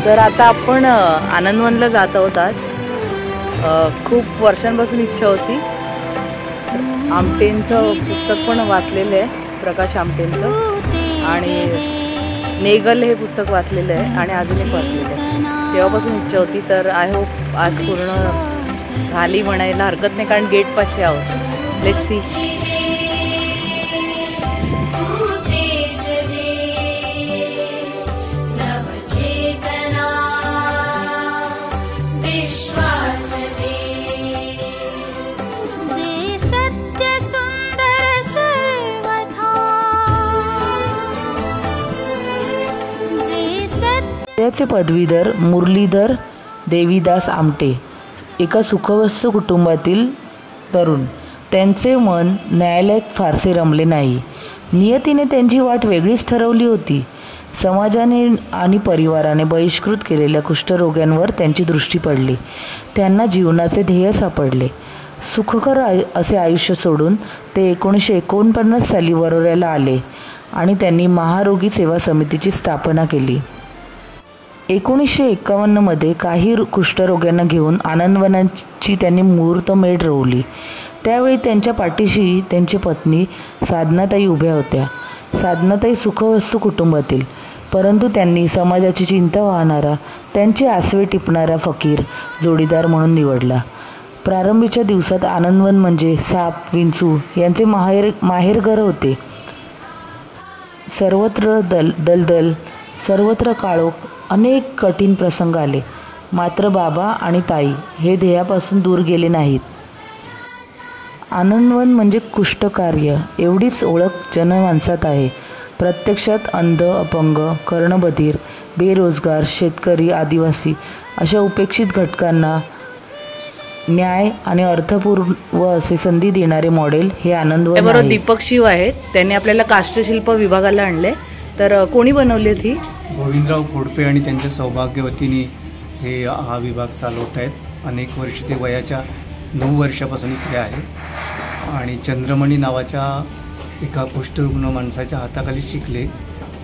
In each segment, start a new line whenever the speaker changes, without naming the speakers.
तर आता आपण आनंदवनला जात आहोत आज। खूप वर्षांपासून इच्छा होती। आमटेंचं पुस्तक पण वाचलेलं आहे, प्रकाश आमटेंचं, आणि नेगल हे पुस्तक वाचलेलं आहे आणि अजून एक वाचलेलं आहे। तेव्हापासून इच्छा होती, तर आय होप आज पूर्ण झाली म्हणायला हरकत नाही, कारण गेट पाशी आहोत। Let's see.
त्याचे पदवीधर मुरलीधर देवीदास आमटे एका सुखवस्तू कुटुंबातील तरुण। त्यांचे मन न्यायालयात फारसे रमले नाही। नियतीने त्यांची वाट वेगळीच ठरवली होती। समाजाने आणि परिवाराने बहिष्कृत केलेल्या कुष्ठरोग्यांवर त्यांची दृष्टी पडली। त्यांना जीवनाचे ध्येय सापडले। सुखकर असे आयुष्य सोडून ते 1949 साली वरोऱ्याला आले आणि त्यांनी महारोगी सेवा समितीची स्थापना केली। 1951 मध्ये काही कुष्ठरोग्यांना घेऊन आनंदवनाची त्यांनी मुहूर्तमेढ रोवली। त्यावेळी त्यांच्या पाठीशी त्यांची पत्नी साधनाताई उभ्या होत्या। साधनाताई सुखवस्तू कुटुंबातील, परंतु त्यांनी समाजाची चिंता वाहणारा, त्यांचे आसवे टिपणारा फकीर जोडीदार म्हणून निवडला। प्रारंभीच्या दिवसात आनंदवन म्हणजे साप विंचू यांचे माहेरघर होते। सर्वत्र दलदल, सर्वत्र काळोख, अनेक कठीण प्रसंग आले, मात्र बाबा आणि ताई हे ध्येयापासून दूर गेले नाहीत। आनंदवन म्हणजे कुष्ठकार्य एवढीच ओळख जनमानसात आहे। प्रत्यक्षात अंध, अपंग, कर्णबधीर, बेरोजगार, शेतकरी, आदिवासी अशा उपेक्षित घटकांना न्याय आणि अर्थपूर्ण असे संधी देणारे मॉडेल हे आनंदवन आहे।
बरोबर दीपक शिव आहेत, त्यांनी आपल्याला काष्ठशिल्प विभागाला आणले। तर कोणी बनवली ती?
गोविंदराव खोडपे आणि त्यांच्या सौभाग्यवतीने हा विभाग चालवत आहेत। अनेक वर्ष ते वयाच्या 9 वर्षापासून इकडे आहे आणि चंद्रमणी नावाच्या एका कुष्ठरुग्ण माणसाच्या हाताखाली शिकले।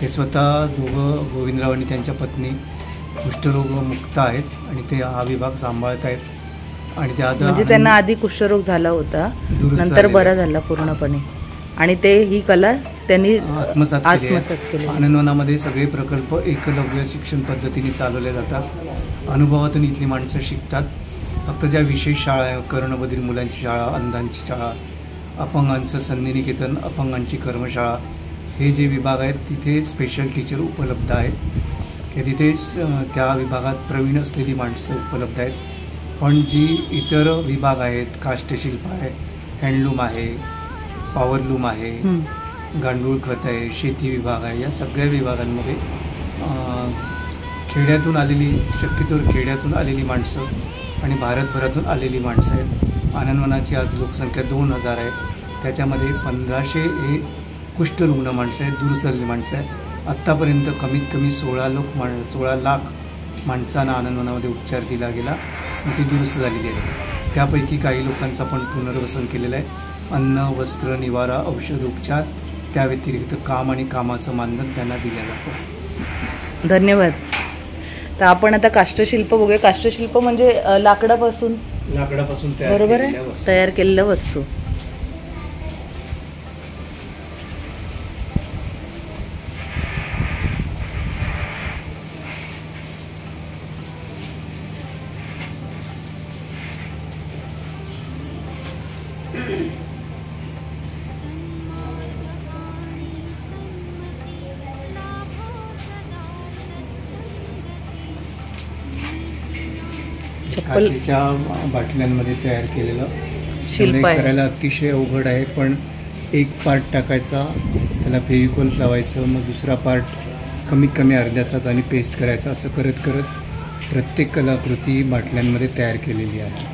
ते स्वतः दोघं गोविंदराव आणि त्यांच्या पत्नी कुष्ठरोग मुक्त आहेत आणि ते हा विभाग सांभाळत आहेत। आणि ते आता
म्हणजे त्यांना आधी कुष्ठरोग झाला होता, नंतर बरा झाला पूर्णपणे, आणि ते ही कला त्यांनी
आत्मसात केली। आनंदवनामध्ये सगळे प्रकल्प एकलव्य शिक्षण पद्धतीने चालवले जातात। अनुभवातून इथली माणसं शिकतात। फक्त ज्या विशेष शाळा आहे, कर्णबधीर मुलांची शाळा, अंधांची शाळा, अपंगांचं संधिनिकेतन, अपंगांची कर्मशाळा, हे जे विभाग आहेत तिथे स्पेशल टीचर उपलब्ध आहेत, की तिथे त्या विभागात प्रवीण असलेली माणसं उपलब्ध आहेत। पण जी इतर विभाग आहेत, काष्ठशिल्प आहे, हँडलूम आहे, पॉवरलूम आहे, गांडूळ खत आहे, शेती विभाग आहे, या सगळ्या विभागांमध्ये खेड्यातून आलेली, शक्यतोवर खेड्यातून आलेली माणसं आणि भारतभरातून आलेली माणसं आहेत। आनंदवनाची आज लोकसंख्या 2000 आहे। त्याच्यामध्ये 1500 हे कुष्ठरुग्ण माणसं आहेत, दूर झालेली माणसं आहेत। आत्तापर्यंत कमीत कमी 16 लाख माणसांना आनंदवनामध्ये उपचार दिला गेला, ती दुरुस्त झालेली आहे। त्यापैकी काही लोकांचा पण पुनर्वसन केलेलं आहे। अन्न, वस्त्र, निवारा, औषध, उपचार, त्या व्यतिरिक्त काम आणि कामाचं मानधन त्यांना दिलं जातं।
धन्यवाद। तर आपण आता काष्ठशिल्प बघूया। काष्ठशिल्प म्हणजे लाकडापासून बरोबर आहे, तयार केलेल्या वस्तू।
काचेच्या बाटल्यांमध्ये तयार केलेलं
शिल्प आहे।
करायला अतिशय अवघड आहे, पण एक पार्ट टाकायचा, त्याला फेविकॉल लावायचं, मग दुसरा पार्ट कमीत कमी अर्ध्या तासाने पेस्ट करायचा, असं करत करत प्रत्येक कलाकृती बाटल्यांमध्ये तयार केलेली आहे।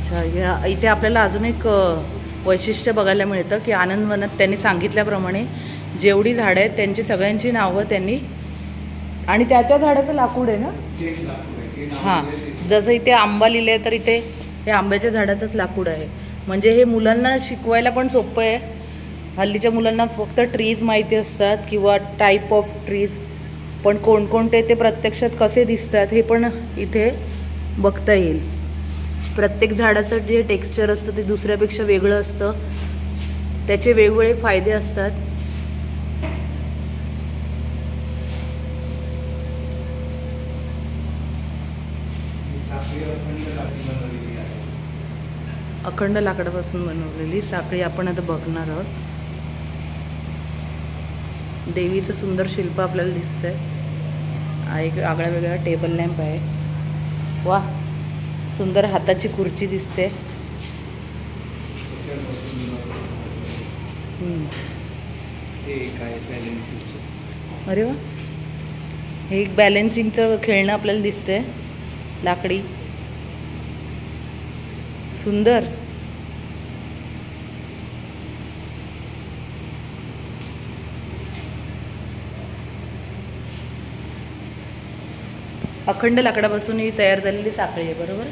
अच्छा, या इथे आपल्याला अजून एक वैशिष्ट्य बघायला मिळतं की आनंदवनात त्यांनी सांगितल्याप्रमाणे जेवढी झाडं आहेत त्यांची सगळ्यांची नावं त्यांनी, आणि त्या त्या झाडाचं लाकूड आहे ना. हां, जसं इथे आंबा लिहिलं आहे तर इथे हे आंब्याच्या झाडाचंच लाकूड आहे. म्हणजे हे मुलांना शिकवायला पण सोपं आहे. हल्लीच्या मुलांना फक्त ट्रीज माहिती असतात किंवा टाईप ऑफ ट्रीज, पण कोणकोणते ते प्रत्यक्षात कसे दिसतात हे पण इथे बघता येईल. प्रत्येक झाडाचं जे टेक्स्चर असतं ते दुसऱ्यापेक्षा वेगळं असतं, त्याचे वेगवेगळे फायदे असतात. अखंड लाकडापासून बनवलेली साखळी आपण आता बघणार आहोत. देवीचं सुंदर शिल्प आपल्याला दिसतंय. एक आगळा वेगळा टेबल लॅम्प आहे. वा, सुंदर हाताची खुर्ची दिसते. अरे वा, हे एक बॅलेन्सिंगचं खेळणं आपल्याला दिसतंय, लाकडी, सुंदर. अखंड लाकडापासून ही तयार झालेली साखळी आहे, बरोबर.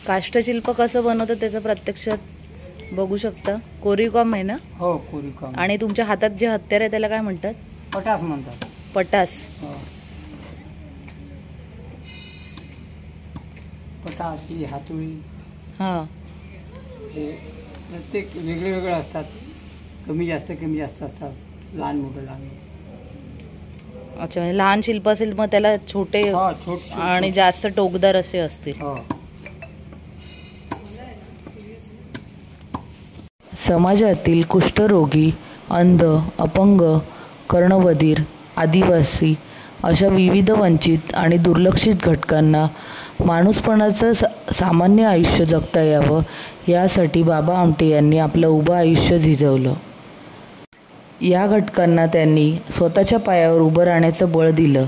काष्टशिल्प कसं बनवतं त्याचं प्रत्यक्षात बघू शकता. कोरीव काम आहे ना.
हो, कोरीव काम.
आणि तुमच्या हातात जे हत्यार आहे त्याला काय म्हणतात?
पटास म्हणतात.
पटास.
पटास ही हातोळी.
हां,
हे प्रत्येक वेगळे वेगळे असतात. कमी जास्त असतात. लहान मोठं लहान मोठं.
अच्छा, म्हणजे लहान शिल्प असेल मग त्याला छोटे आणि जास्त टोकदार असे असतील.
समाजातील कुष्ठरोगी, अंध, अपंग, कर्णबधीर, आदिवासी अशा विविध वंचित आणि दुर्लक्षित घटकांना माणूसपणाचं सामान्य आयुष्य जगता यावं यासाठी बाबा आमटे यांनी आपलं उभं आयुष्य झिजवलं. या घटकांना त्यांनी स्वतःच्या पायावर उभं राहण्याचं बळ दिलं,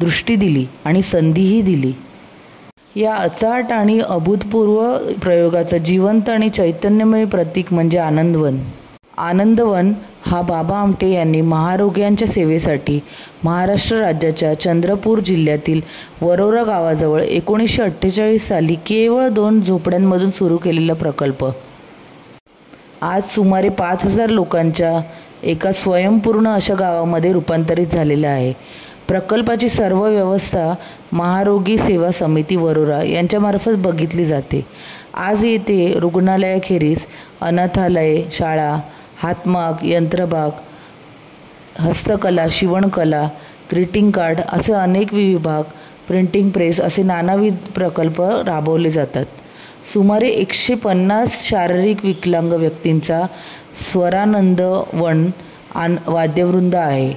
दृष्टी दिली आणि संधीही दिली. या अचाट आणि अभूतपूर्व प्रयोगाचं जिवंत आणि चैतन्यमय प्रतीक म्हणजे आनंदवन. आनंदवन हा बाबा आमटे यांनी महारोग्यांच्या सेवेसाठी महाराष्ट्र राज्याच्या चंद्रपूर जिल्ह्यातील वरोरा गावाजवळ 1948 साली केवळ 2 झोपड्यांमधून सुरू केलेला प्रकल्प आज सुमारे 5000 लोकांच्या एका स्वयंपूर्ण अशा गावामध्ये रूपांतरित झालेला आहे. प्रकल्पाची सर्व व्यवस्था महारोगी सेवा समिती वरोरा यांच्यामार्फत बघितली जाते. आज येथे रुग्णालयाखेरीज अनाथालय, शाळा, हातमाग, यंत्रभाग, हस्तकला, शिवणकला, ग्रीटिंग कार्ड असे अनेक विभाग, प्रिंटिंग प्रेस असे नानाविध प्रकल्प राबवले जातात. सुमारे 150 शारीरिक विकलांग व्यक्तींचा स्वरानंद वन वाद्यवृंद आहे.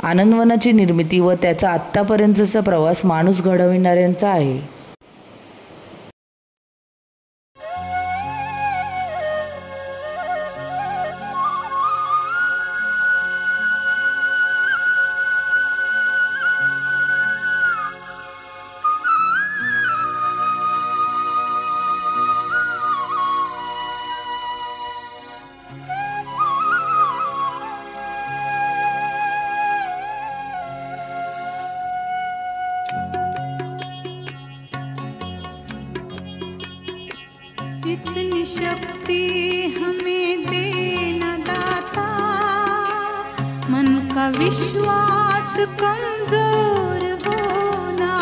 आनंदवनाची निर्मिती व त्याचा आत्तापर्यंतचा प्रवास माणूस घडविणाऱ्यांचा आहे.
इतनी शक्ति हमें देना दाता, मन का विश्वास कमजोर होना.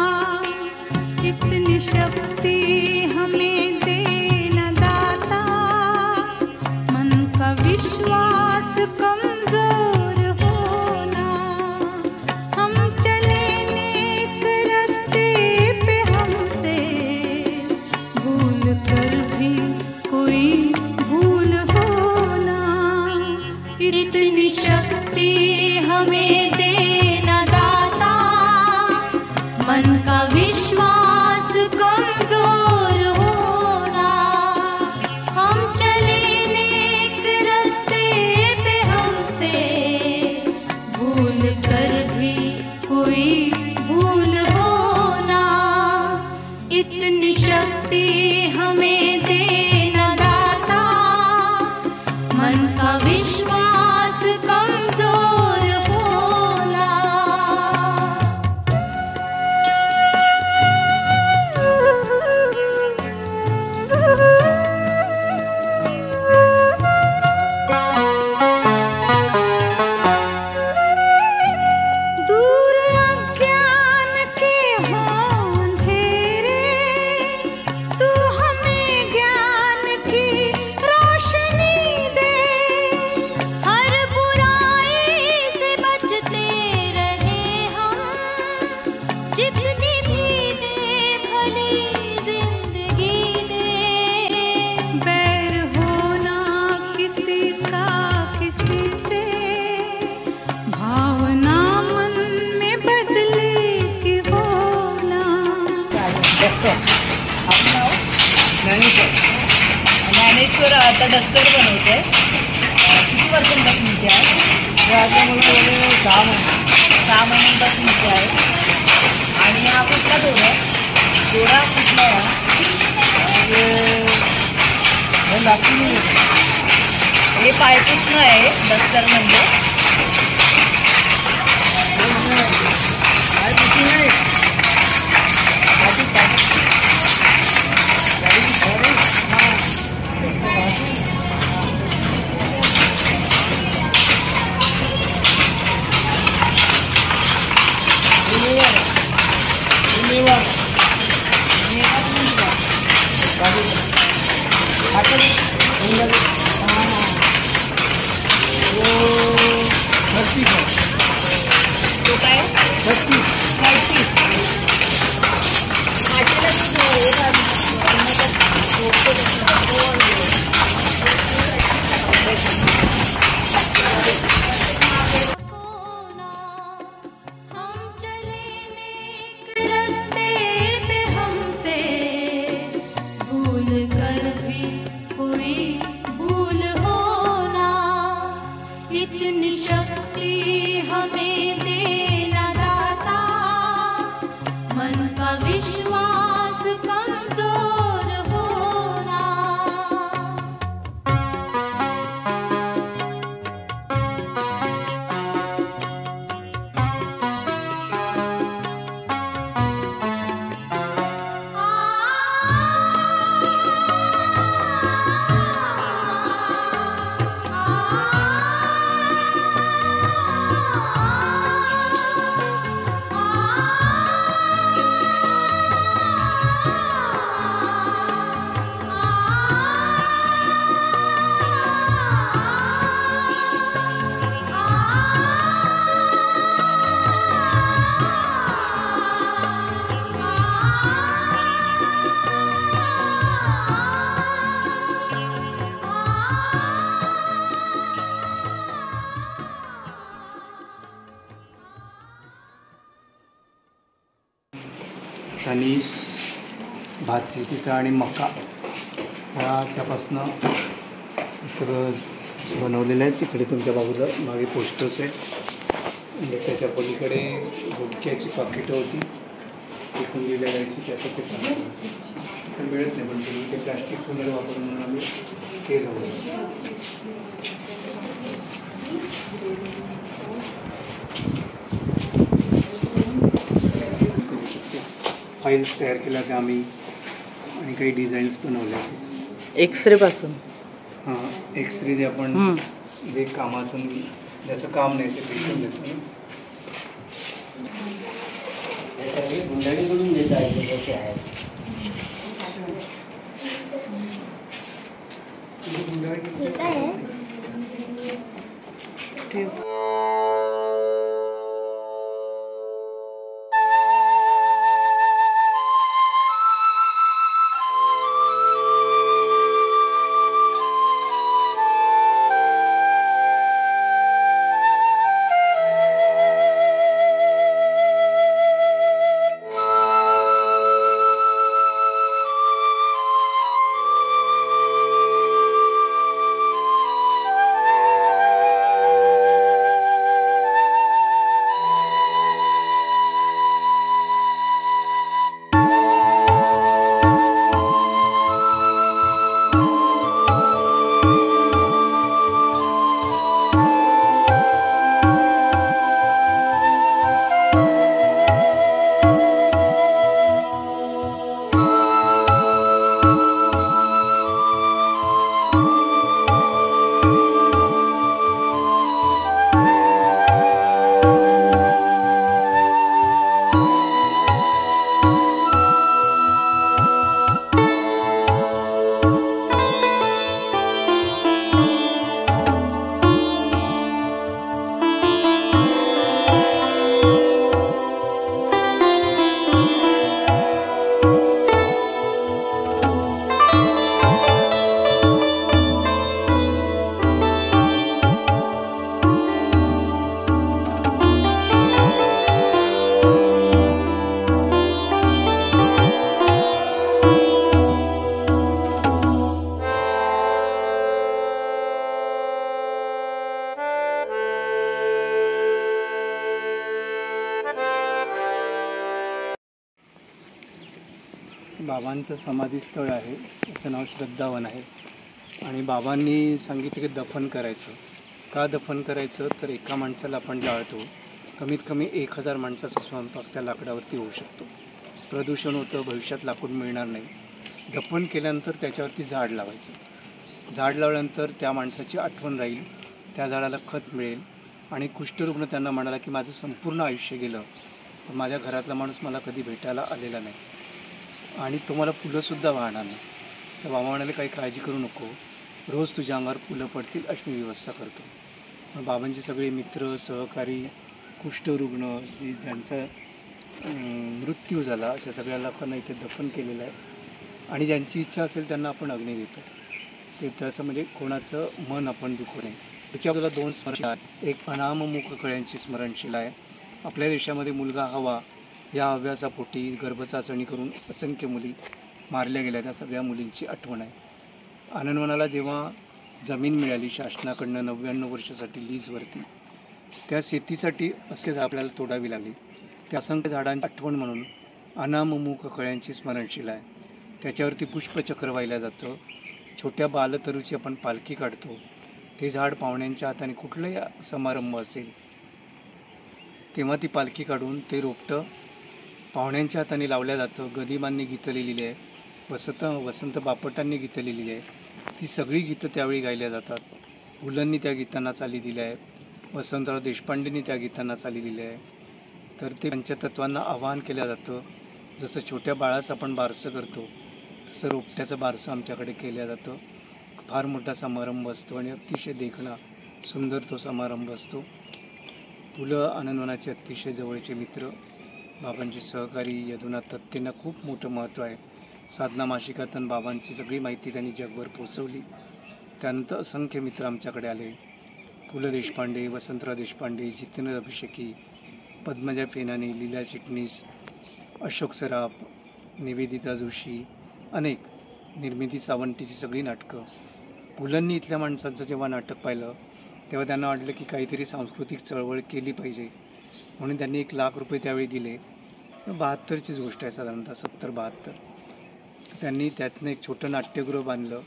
इतनी शक्ति हमें देना दाता, मन का विश्वास कमजोर होना. हम चले नेक रास्ते पे कर भी कोई भूल हो ना, इतनी शक्ति हमें देना दाता, मन का विश्वास कमजोर होना, हम चले नेक रास्ते पे हमसे भूल कर भी कोई भूल होना, इतनी शक्ति हमें देना दाता, मन का विश्वास कमजोर होना। दूर अज्ञान के हों अंधेरे, तू हमें ज्ञान की रोशनी दे, हर बुराई से बचते रहे हम, जितनी भी दे भली जिंदगी दे, बैर होना किसी का किसी से, भावना मन में बदले की होना।
ज्ञानेश्वर आता डस्टर बनवते. किती वर्षांपासून इथे आहे? 6 महिन्यांपासून इथे आहे. आणि हा कुठला दोरा आहे? दोरा कुठला आहे? हे पायपुसणं आहे डस्टर म्हणजे. तो काय
हम चले नेक रास्ते पे हमसे भूल कर भी कोई भूल होना, इतनी शक्ति हमें देना दाता, मन का विश्वास कमजोर होना।
कणीस, भाती पिठं आणि मका ह्याच्यापासनं सगळं बनवलेलं आहे. तिकडे तुमच्या बाजूला मागे पोस्टर्स आहे आणि त्याच्या पलीकडे गुटख्याची पाकिटं होती टिकून दिल्या जायची. त्याचं ते असं मिळत नाही, पण तुम्ही ते प्लॅस्टिक पुनर्वापर म्हणून आम्ही केलं होतं. फाईल्स तयार केल्या त्या आम्ही आणि काही डिझाईन्स बनवल्या.
एक्सरे पासून
एक्सरे जे आपण जे कामातून ज्याचं काम नाही ते भेटून देतो.
गुंडाळीकडून देत आहे कसे आहे
बाबांचं समाधीस्थळ आहे, त्याचं नाव श्रद्धावन आहे. आणि बाबांनी सांगितलं की दफन करायचं. का दफन करायचं तर एका माणसाला आपण जाळतो, कमीत कमी 1000 माणसाचा स्वयंपाक त्या लाकडावरती होऊ शकतो. प्रदूषण होतं, भविष्यात लाकूड मिळणार नाही. दफन केल्यानंतर त्याच्यावरती झाड लावायचं. झाड लावल्यानंतर त्या माणसाची आठवण राहील, त्या झाडाला खत मिळेल. आणि कुष्ठरुग्ण त्यांना म्हणाला की माझं संपूर्ण आयुष्य गेलं, पण माझ्या घरातला माणूस मला कधी भेटायला आलेला नाही आणि तुम्हाला फुलंसुद्धा वाहणार नाही. तर बाबा म्हणाले काही काळजी करू नको, रोज तुझ्या अंगावर फुलं पडतील अशी मी व्यवस्था करतो. मग बाबांचे सगळे मित्र, सहकारी, कुष्ठरुग्ण ज्यांचा मृत्यू झाला अशा सगळ्या लोकांना इथे दफन केलेलं आहे. आणि ज्यांची इच्छा असेल त्यांना आपण अग्नी देतो. ते त्याचं म्हणजे कोणाचं मन आपण दुखू नये. त्याच्याबद्दल 2 स्मरणशिला आहेत. एक अनाममुख कळ्यांची स्मरणशिला आहे. आपल्या देशामध्ये मुलगा हवा या हव्यासापोटी गर्भचाचणी करून असंख्य मुली मारल्या गेल्या, त्या सगळ्या मुलींची आठवण आहे. आनंदवनाला जेव्हा जमीन मिळाली शासनाकडनं 99 वर्षासाठी लीजवरती, त्या शेतीसाठी असे आपल्याला तोडावी लागली. त्या असंख्य झाडांची आठवण म्हणून अनाममुख कळ्यांची स्मरणशिला आहे. त्याच्यावरती पुष्पचक्र वाहिलं जातं. छोट्या बालतरूची आपण पालखी काढतो. ते झाड पाहुण्यांच्या हाताने कुठलाही समारंभ असेल तेव्हा ती पालखी काढून ते रोपटं पाहुण्यांच्या हाताने लावल्या जातं. गदिमांनी गीतं लिहिलेली आहे, वसंत बापटांनी गीतं लिहिलेली आहे. ती सगळी गीतं त्यावेळी गायल्या जातात. पुलंनी त्या गीतांना चाली दिल्या आहे, वसंतराव देशपांडेंनी त्या गीतांना चाली दिल्या आहे. तर ते पंचतत्वांना आवाहन केलं जातं. जसं छोट्या बाळाचं आपण बारसं करतो तसं रोपट्याचं बारसं आमच्याकडे केलं जातं. फार मोठा समारंभ असतो आणि अतिशय देखणा सुंदर तो समारंभ असतो. पुलं आनंदवनाचे अतिशय जवळचे मित्र, बाबांचे सहकारी यदुनाथ तत्तेंना खूप मोठं महत्त्व आहे. साधना मासिकातून बाबांची सगळी माहिती त्यांनी जगभर पोचवली. त्यानंतर असंख्य मित्र आमच्याकडे आले. पु ल देशपांडे, वसंतराव देशपांडे, जितेंद्र अभिषेकी, पद्मजा फेनाने, लीला चिटणीस, अशोक सराफ, निवेदिता जोशी, अनेक, निर्मिती सावंतीची सगळी नाटकं. पुलंनी इथल्या माणसांचं जेव्हा नाटक पाहिलं तेव्हा त्यांना वाटलं की काहीतरी सांस्कृतिक चळवळ केली पाहिजे, म्हणून त्यांनी 1,00,000 रुपये त्यावेळी दिले. 72चीच गोष्ट आहे, साधारणतः 70-72. त्यांनी त्यातनं एक छोटं नाट्यगृह बांधलं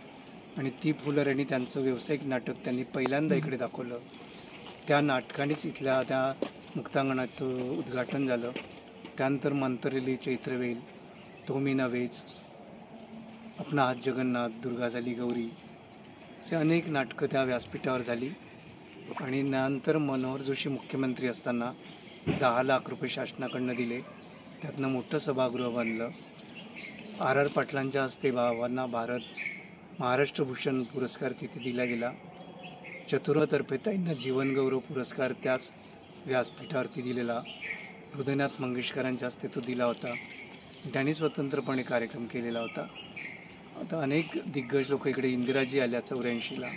आणि ती फुलर आणि त्यांचं व्यावसायिक नाटक त्यांनी पहिल्यांदा इकडे दाखवलं. त्या नाटकानेच इथल्या त्या मुक्तांगणाचं उद्घाटन झालं. त्यानंतर मंतरली, चैत्रवेल, तो मी नव्हेच, अपना हात जगन्नाथ, दुर्गा झाली गौरी, असे अनेक नाटकं त्या व्यासपीठावर झाली. आणि नंतर मनोहर जोशी मुख्यमंत्री असताना 10,00,000 रुपये शासनाकडनं दिले. त्यातनं मोठं सभागृह बांधलं. R.R. पाटलांच्या हस्ते बाबांना महाराष्ट्र भूषण पुरस्कार तिथे दिला गेला. चतुर्वेदतर्फे ताईंना जीवनगौरव पुरस्कार त्याच व्यासपीठावरती दिलेला. हृदयनाथ मंगेशकरांच्या हस्ते तो दिला होता. त्यांनी स्वतंत्रपणे कार्यक्रम केलेला होता. आता अनेक दिग्गज लोक इकडे, इंदिराजी आल्या 84ला.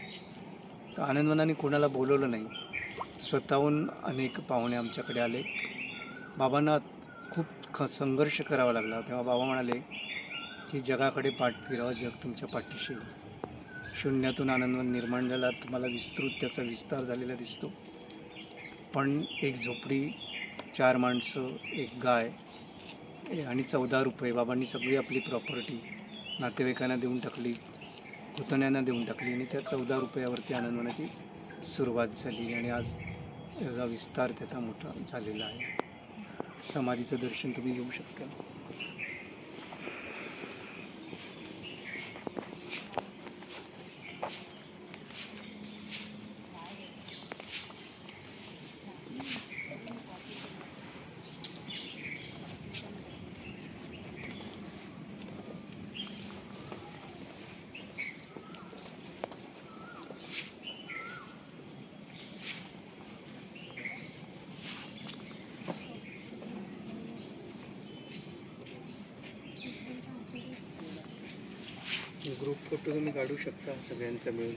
तर आनंदवनाने कोणाला बोलवलं नाही, स्वतःहून अनेक पाहुणे आमच्याकडे आले. बाबांना खूप संघर्ष करावा लागला. तेव्हा बाबा म्हणाले की जगाकडे पाठ फिरावं, जग तुमच्या पाठीशी. शून्यातून आनंदवन निर्माण झाला. तुम्हाला विस्तृत त्याचा विस्तार झालेला दिसतो. पण एक झोपडी, 4 माणसं, एक गाय आणि 14 रुपये, बाबांनी सगळी आपली प्रॉपर्टी नातेवाईकांना देऊन टाकली, पुतण्यांना देऊन टाकली आणि त्या 14 रुपयावरती आनंदवनाची सुरुवात झाली. आणि आज याचा विस्तार त्याचा मोठा झालेला आहे. समाधीचं दर्शन तुम्ही घेऊ शकता. ग्रुप फोटो तुम्ही काढू शकता सगळ्यांचा मिळून.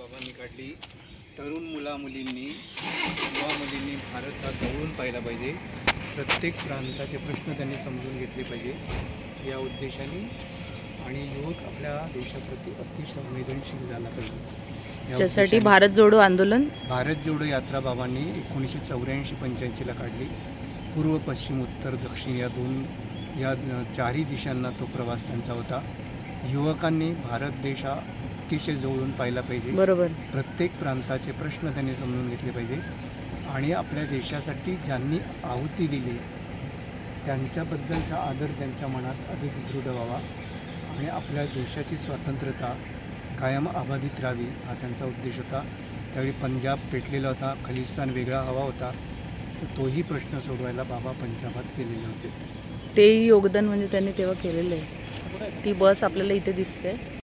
बाबांनी काढली. तरुण युवा मुलींनी भारत हा जवळून पाहिला पाहिजे. प्रत्येक प्रांताचे प्रश्न त्यांनी समजून घेतले पाहिजे या उद्देशाने, आणि युवक आपल्या देशाप्रती अति संवेदनशील झाला पाहिजे.
त्यासाठी भारत जोडो आंदोलन,
भारत जोडो यात्रा बाबांनी 1984-85ला काढली. पूर्व, पश्चिम, उत्तर, दक्षिण या चारही दिशांना तो प्रवास त्यांचा होता. युवकांनी भारत देश हा अतिशय जवळून पाहिला पाहिजे.
बरोबर.
प्रत्येक प्रांताचे प्रश्न त्यांनी समजून घेतले पाहिजे, आणि आपल्या देशासाठी ज्यांनी आहुती दिली त्यांच्याबद्दलचा आदर त्यांच्या मनात अधिक दृढ व्हावा, आणि आपल्या देशाची स्वातंत्र्यता कायम अबाधित राहावी हा त्यांचा उद्देश होता. त्यावेळी पंजाब पेटलेला होता, खलिस्तान वेगळा हवा होता, तर तोही प्रश्न सोडवायला बाबा पंजाबात गेलेले होते.
तेही योगदान म्हणजे त्यांनी तेव्हा केलेलं आहे. ती बस आपल्याला इथे दिसते.